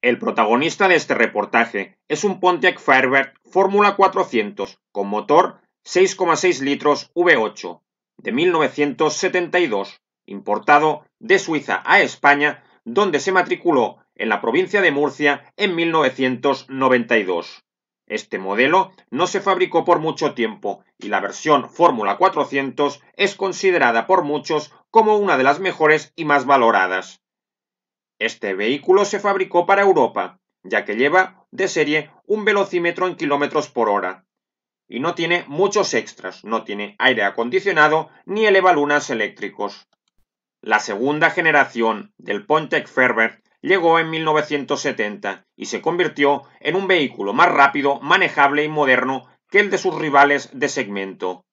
El protagonista de este reportaje es un Pontiac Firebird Fórmula 400 con motor 6,6 litros V8 de 1972, importado de Suiza a España, donde se matriculó en la provincia de Murcia en 1992. Este modelo no se fabricó por mucho tiempo y la versión Fórmula 400 es considerada por muchos como una de las mejores y más valoradas. Este vehículo se fabricó para Europa, ya que lleva de serie un velocímetro en kilómetros por hora y no tiene muchos extras, no tiene aire acondicionado ni elevalunas eléctricos. La segunda generación del Pontiac Firebird llegó en 1970 y se convirtió en un vehículo más rápido, manejable y moderno que el de sus rivales de segmento.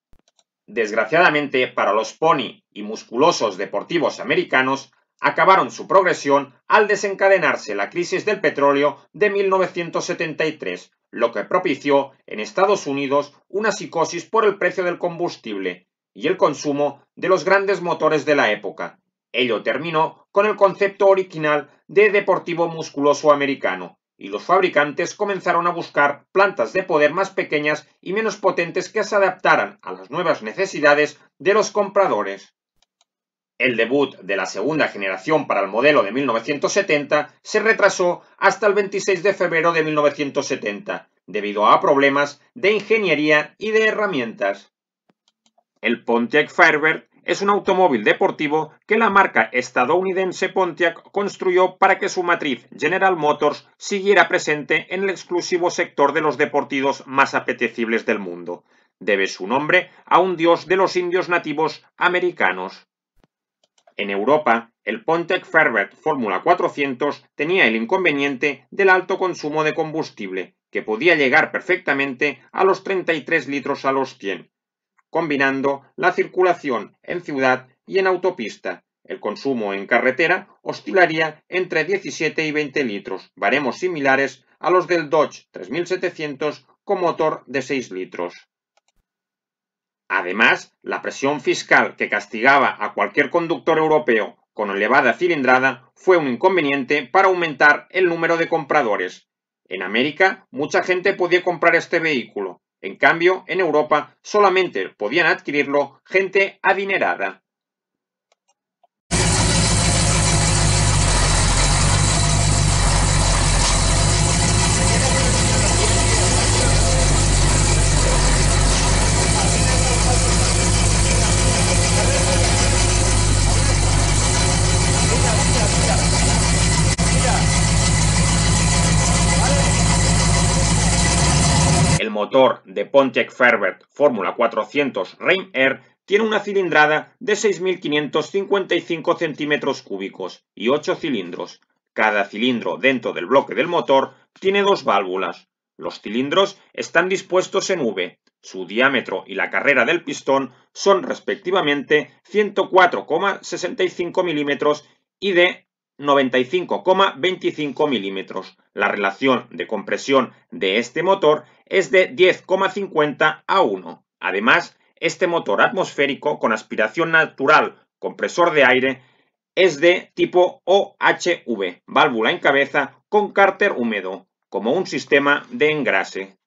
Desgraciadamente para los pony y musculosos deportivos americanos, acabaron su progresión al desencadenarse la crisis del petróleo de 1973, lo que propició en Estados Unidos una psicosis por el precio del combustible y el consumo de los grandes motores de la época. Ello terminó con el concepto original de deportivo musculoso americano, y los fabricantes comenzaron a buscar plantas de poder más pequeñas y menos potentes que se adaptaran a las nuevas necesidades de los compradores. El debut de la segunda generación para el modelo de 1970 se retrasó hasta el 26 de febrero de 1970, debido a problemas de ingeniería y de herramientas. El Pontiac Firebird es un automóvil deportivo que la marca estadounidense Pontiac construyó para que su matriz General Motors siguiera presente en el exclusivo sector de los deportivos más apetecibles del mundo. Debe su nombre a un dios de los indios nativos americanos. En Europa, el Pontiac Firebird Fórmula 400 tenía el inconveniente del alto consumo de combustible, que podía llegar perfectamente a los 33 litros a los 100, combinando la circulación en ciudad y en autopista. El consumo en carretera oscilaría entre 17 y 20 litros, baremos similares a los del Dodge 3700 con motor de 6 litros. Además, la presión fiscal que castigaba a cualquier conductor europeo con elevada cilindrada fue un inconveniente para aumentar el número de compradores. En América, mucha gente podía comprar este vehículo. En cambio, en Europa solamente podían adquirirlo gente adinerada. El motor de Pontiac Firebird Fórmula 400 Rain Air tiene una cilindrada de 6.555 centímetros cúbicos y 8 cilindros. Cada cilindro dentro del bloque del motor tiene dos válvulas. Los cilindros están dispuestos en V. Su diámetro y la carrera del pistón son respectivamente 104,65 milímetros y de 95,25 milímetros. La relación de compresión de este motor es de 10,50 a 1. Además, este motor atmosférico con aspiración natural, compresor de aire, es de tipo OHV, válvula en cabeza con cárter húmedo, como un sistema de engrase.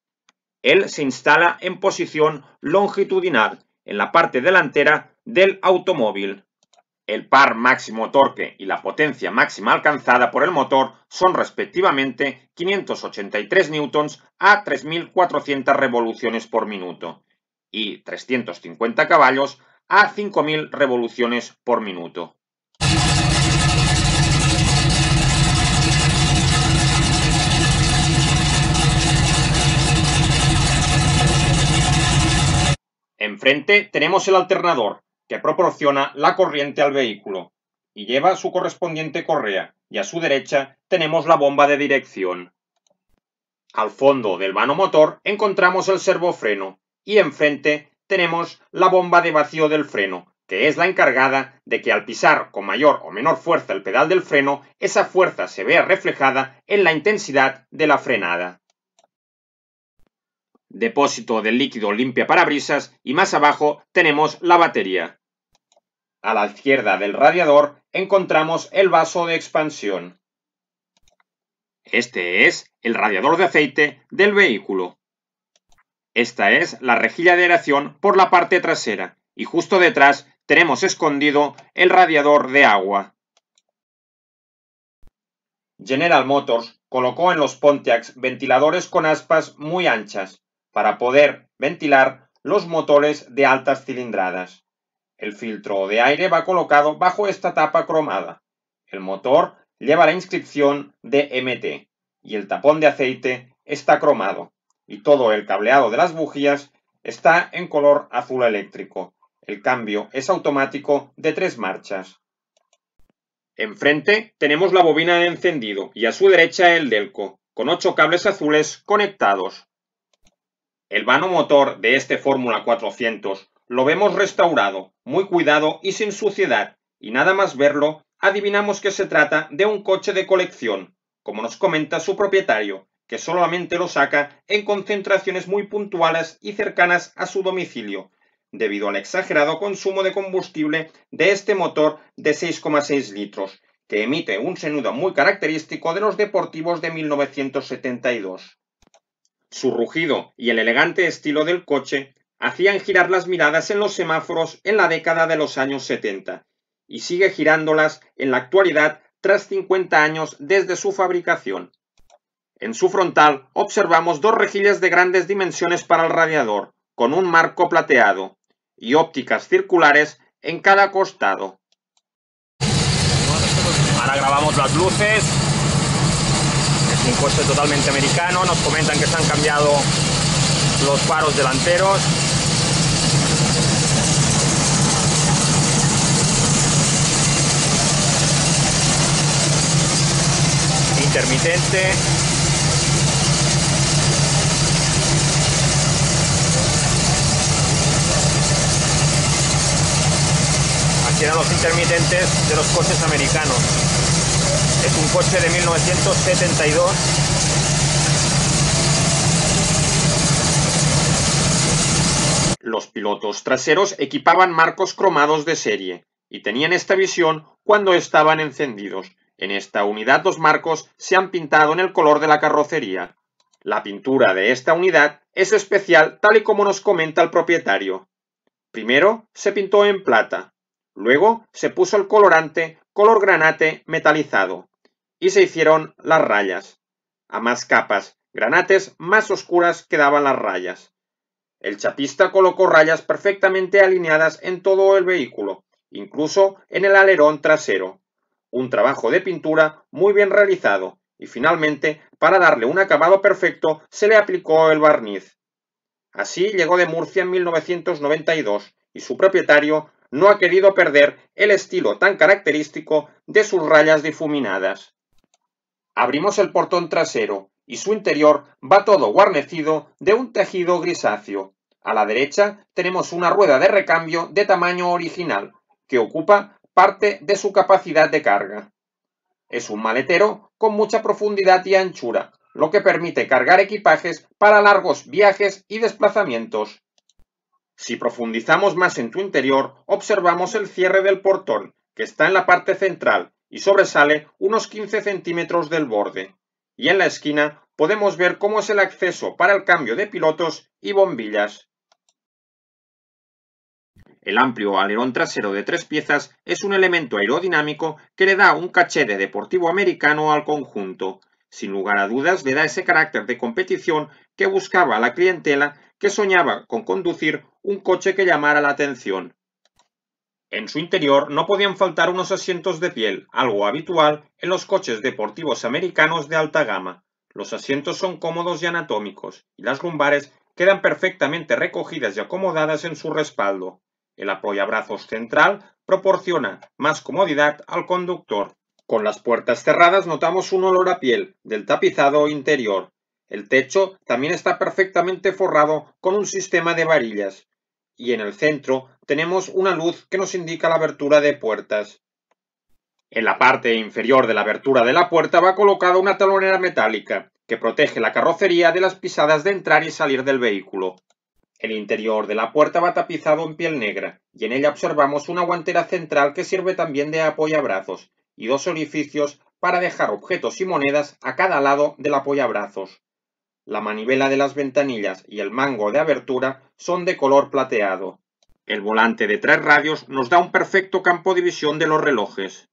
Él se instala en posición longitudinal en la parte delantera del automóvil. El par máximo torque y la potencia máxima alcanzada por el motor son respectivamente 583 newtons a 3.400 revoluciones por minuto y 350 caballos a 5.000 revoluciones por minuto. Enfrente tenemos el alternador, que proporciona la corriente al vehículo y lleva su correspondiente correa, y a su derecha tenemos la bomba de dirección. Al fondo del vano motor encontramos el servofreno y enfrente tenemos la bomba de vacío del freno, que es la encargada de que al pisar con mayor o menor fuerza el pedal del freno, esa fuerza se vea reflejada en la intensidad de la frenada. Depósito del líquido limpia parabrisas y más abajo tenemos la batería. A la izquierda del radiador encontramos el vaso de expansión. Este es el radiador de aceite del vehículo. Esta es la rejilla de aireación por la parte trasera y justo detrás tenemos escondido el radiador de agua. General Motors colocó en los Pontiacs ventiladores con aspas muy anchas para poder ventilar los motores de altas cilindradas. El filtro de aire va colocado bajo esta tapa cromada. El motor lleva la inscripción de MT y el tapón de aceite está cromado y todo el cableado de las bujías está en color azul eléctrico. El cambio es automático de 3 marchas. Enfrente tenemos la bobina de encendido y a su derecha el Delco, con 8 cables azules conectados. El vano motor de este Fórmula 400 lo vemos restaurado, muy cuidado y sin suciedad, y nada más verlo, adivinamos que se trata de un coche de colección, como nos comenta su propietario, que solamente lo saca en concentraciones muy puntuales y cercanas a su domicilio, debido al exagerado consumo de combustible de este motor de 6,6 litros, que emite un sonido muy característico de los deportivos de 1972. Su rugido y el elegante estilo del coche hacían girar las miradas en los semáforos en la década de los años 70, y sigue girándolas en la actualidad tras 50 años desde su fabricación. En su frontal observamos 2 rejillas de grandes dimensiones para el radiador, con un marco plateado, y ópticas circulares en cada costado. Ahora grabamos las luces. Es un coche totalmente americano. Nos comentan que se han cambiado los faros delanteros. Intermitente. Aquí eran los intermitentes de los coches americanos. Es un coche de 1972. Los pilotos traseros equipaban marcos cromados de serie y tenían esta visión cuando estaban encendidos. En esta unidad los marcos se han pintado en el color de la carrocería. La pintura de esta unidad es especial tal y como nos comenta el propietario. Primero se pintó en plata, luego se puso el colorante color granate metalizado y se hicieron las rayas. A más capas granates más oscuras quedaban las rayas. El chapista colocó rayas perfectamente alineadas en todo el vehículo, incluso en el alerón trasero. Un trabajo de pintura muy bien realizado y finalmente, para darle un acabado perfecto, se le aplicó el barniz. Así llegó de Murcia en 1992 y su propietario no ha querido perder el estilo tan característico de sus rayas difuminadas. Abrimos el portón trasero y su interior va todo guarnecido de un tejido grisáceo. A la derecha tenemos una rueda de recambio de tamaño original, que ocupa parte de su capacidad de carga. Es un maletero con mucha profundidad y anchura, lo que permite cargar equipajes para largos viajes y desplazamientos. Si profundizamos más en tu interior, observamos el cierre del portón, que está en la parte central y sobresale unos 15 centímetros del borde. Y en la esquina podemos ver cómo es el acceso para el cambio de pilotos y bombillas. El amplio alerón trasero de 3 piezas es un elemento aerodinámico que le da un caché de deportivo americano al conjunto. Sin lugar a dudas le da ese carácter de competición que buscaba la clientela que soñaba con conducir un coche que llamara la atención. En su interior no podían faltar unos asientos de piel, algo habitual en los coches deportivos americanos de alta gama. Los asientos son cómodos y anatómicos, y las lumbares quedan perfectamente recogidas y acomodadas en su respaldo. El apoyabrazos central proporciona más comodidad al conductor. Con las puertas cerradas notamos un olor a piel del tapizado interior. El techo también está perfectamente forrado con un sistema de varillas. Y en el centro tenemos una luz que nos indica la abertura de puertas. En la parte inferior de la abertura de la puerta va colocada una talonera metálica que protege la carrocería de las pisadas de entrar y salir del vehículo. El interior de la puerta va tapizado en piel negra y en ella observamos una guantera central que sirve también de apoyabrazos y 2 orificios para dejar objetos y monedas a cada lado del apoyabrazos. La manivela de las ventanillas y el mango de abertura son de color plateado. El volante de 3 radios nos da un perfecto campo de visión de los relojes.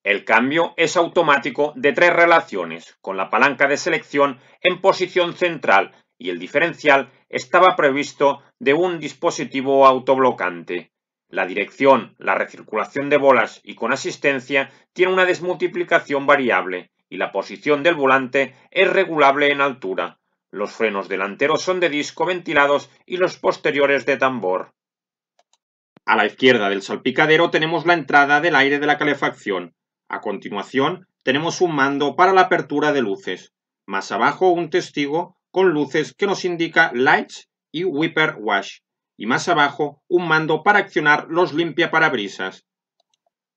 El cambio es automático de 3 relaciones, con la palanca de selección en posición central y el diferencial estaba previsto de un dispositivo autoblocante. La dirección, la recirculación de bolas y con asistencia tiene una desmultiplicación variable y la posición del volante es regulable en altura. Los frenos delanteros son de disco ventilados y los posteriores de tambor. A la izquierda del salpicadero tenemos la entrada del aire de la calefacción. A continuación tenemos un mando para la apertura de luces. Más abajo un testigo con luces que nos indica Lights y Wiper Wash. Y más abajo un mando para accionar los limpiaparabrisas.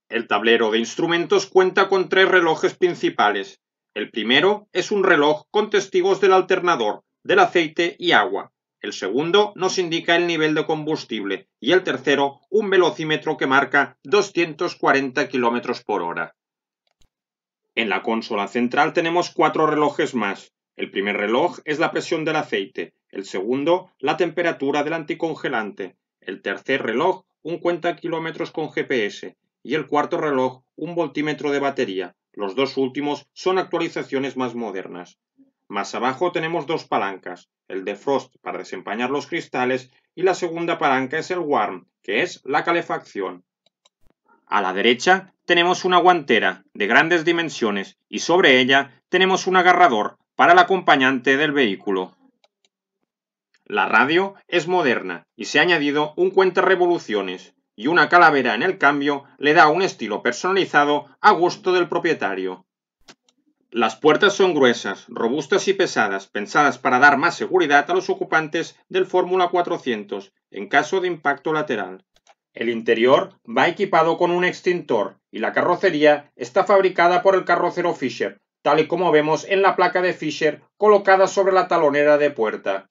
El tablero de instrumentos cuenta con 3 relojes principales. El primero es un reloj con testigos del alternador, del aceite y agua. El segundo nos indica el nivel de combustible y el tercero un velocímetro que marca 240 km/h. En la consola central tenemos 4 relojes más. El primer reloj es la presión del aceite, el segundo la temperatura del anticongelante, el tercer reloj un cuentakilómetros con GPS y el cuarto reloj un voltímetro de batería. Los dos últimos son actualizaciones más modernas. Más abajo tenemos 2 palancas, el defrost para desempañar los cristales y la segunda palanca es el warm, que es la calefacción. A la derecha tenemos una guantera de grandes dimensiones y sobre ella tenemos un agarrador para el acompañante del vehículo. La radio es moderna y se ha añadido un cuentarevoluciones y una calavera en el cambio le da un estilo personalizado a gusto del propietario. Las puertas son gruesas, robustas y pesadas, pensadas para dar más seguridad a los ocupantes del Fórmula 400 en caso de impacto lateral. El interior va equipado con un extintor y la carrocería está fabricada por el carrocero Fisher, tal y como vemos en la placa de Fisher colocada sobre la talonera de puerta.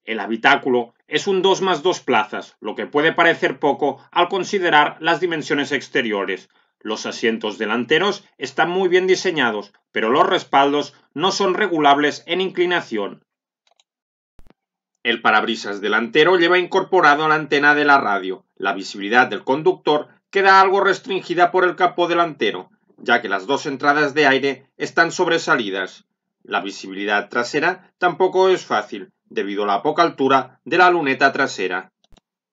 El habitáculo es un 2+2 plazas, lo que puede parecer poco al considerar las dimensiones exteriores. Los asientos delanteros están muy bien diseñados, pero los respaldos no son regulables en inclinación. El parabrisas delantero lleva incorporado la antena de la radio. La visibilidad del conductor queda algo restringida por el capó delantero, ya que las 2 entradas de aire están sobresalidas. La visibilidad trasera tampoco es fácil, debido a la poca altura de la luneta trasera.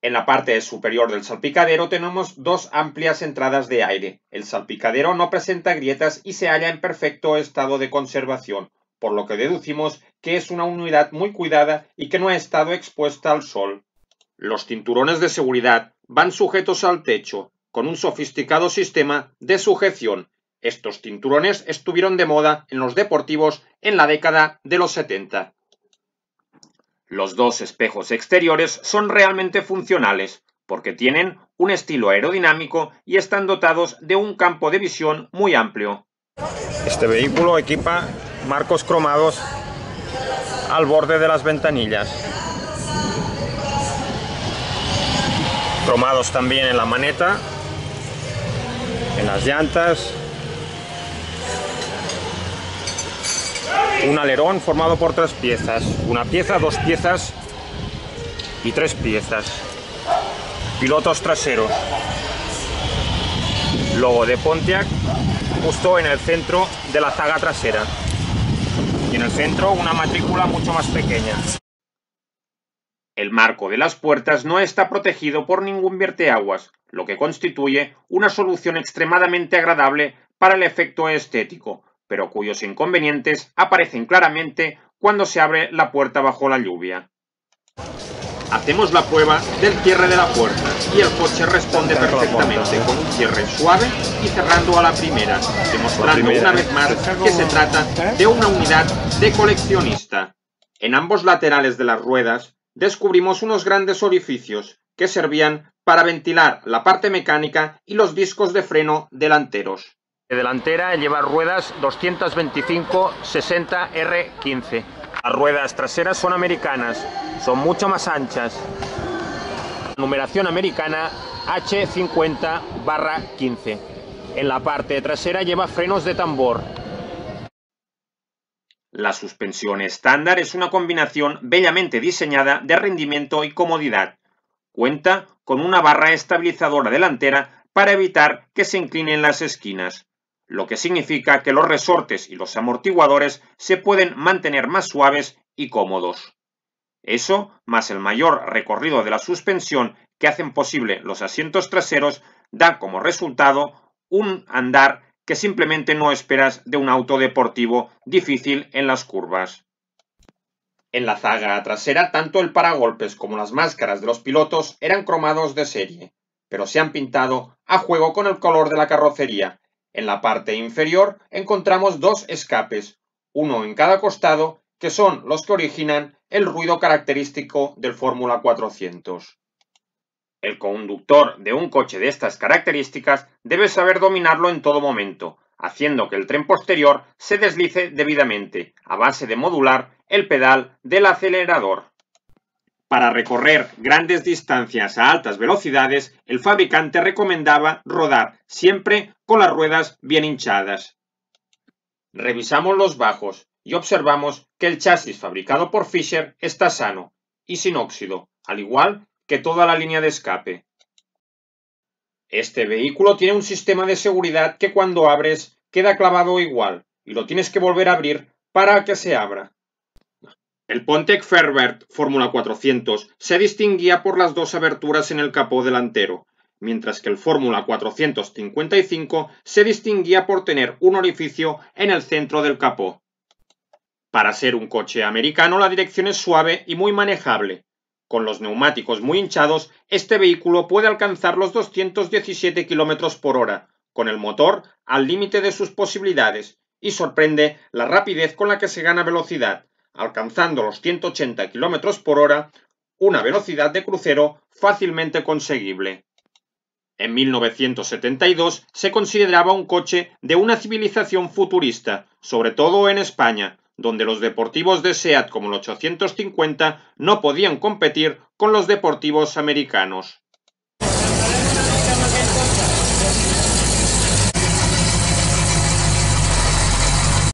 En la parte superior del salpicadero tenemos 2 amplias entradas de aire. El salpicadero no presenta grietas y se halla en perfecto estado de conservación, por lo que deducimos que es una unidad muy cuidada y que no ha estado expuesta al sol. Los cinturones de seguridad van sujetos al techo, con un sofisticado sistema de sujeción. Estos cinturones estuvieron de moda en los deportivos en la década de los 70. Los 2 espejos exteriores son realmente funcionales, porque tienen un estilo aerodinámico y están dotados de un campo de visión muy amplio. Este vehículo equipa marcos cromados al borde de las ventanillas. Cromados también en la maneta, en las llantas. Un alerón formado por 3 piezas. Una pieza, 2 piezas y 3 piezas. Pilotos traseros. Logo de Pontiac justo en el centro de la zaga trasera. Y en el centro una matrícula mucho más pequeña. El marco de las puertas no está protegido por ningún vierteaguas, lo que constituye una solución extremadamente agradable para el efecto estético, pero cuyos inconvenientes aparecen claramente cuando se abre la puerta bajo la lluvia. Hacemos la prueba del cierre de la puerta y el coche responde perfectamente con un cierre suave y cerrando a la primera, demostrando una vez más que se trata de una unidad de coleccionista. En ambos laterales de las ruedas descubrimos unos grandes orificios que servían para ventilar la parte mecánica y los discos de freno delanteros. De delantera lleva ruedas 225/60 R15. Las ruedas traseras son americanas, son mucho más anchas. Numeración americana H50/15. En la parte trasera lleva frenos de tambor. La suspensión estándar es una combinación bellamente diseñada de rendimiento y comodidad. Cuenta con una barra estabilizadora delantera para evitar que se inclinen las esquinas, lo que significa que los resortes y los amortiguadores se pueden mantener más suaves y cómodos. Eso, más el mayor recorrido de la suspensión que hacen posible los asientos traseros, da como resultado un andar que simplemente no esperas de un auto deportivo difícil en las curvas. En la zaga trasera, tanto el paragolpes como las máscaras de los pilotos eran cromados de serie, pero se han pintado a juego con el color de la carrocería. En la parte inferior encontramos dos escapes, uno en cada costado, que son los que originan el ruido característico del Fórmula 400. El conductor de un coche de estas características debe saber dominarlo en todo momento, haciendo que el tren posterior se deslice debidamente, a base de modular el pedal del acelerador. Para recorrer grandes distancias a altas velocidades, el fabricante recomendaba rodar siempre con las ruedas bien hinchadas. Revisamos los bajos y observamos que el chasis fabricado por Fisher está sano y sin óxido, al igual que toda la línea de escape. Este vehículo tiene un sistema de seguridad que cuando abres queda clavado igual y lo tienes que volver a abrir para que se abra. El Pontiac Firebird Fórmula 400 se distinguía por las dos aberturas en el capó delantero, mientras que el Fórmula 455 se distinguía por tener un orificio en el centro del capó. Para ser un coche americano, la dirección es suave y muy manejable. Con los neumáticos muy hinchados, este vehículo puede alcanzar los 217 km por hora, con el motor al límite de sus posibilidades, y sorprende la rapidez con la que se gana velocidad, alcanzando los 180 km por hora, una velocidad de crucero fácilmente conseguible. En 1972 se consideraba un coche de una civilización futurista, sobre todo en España, donde los deportivos de SEAT como el 850 no podían competir con los deportivos americanos.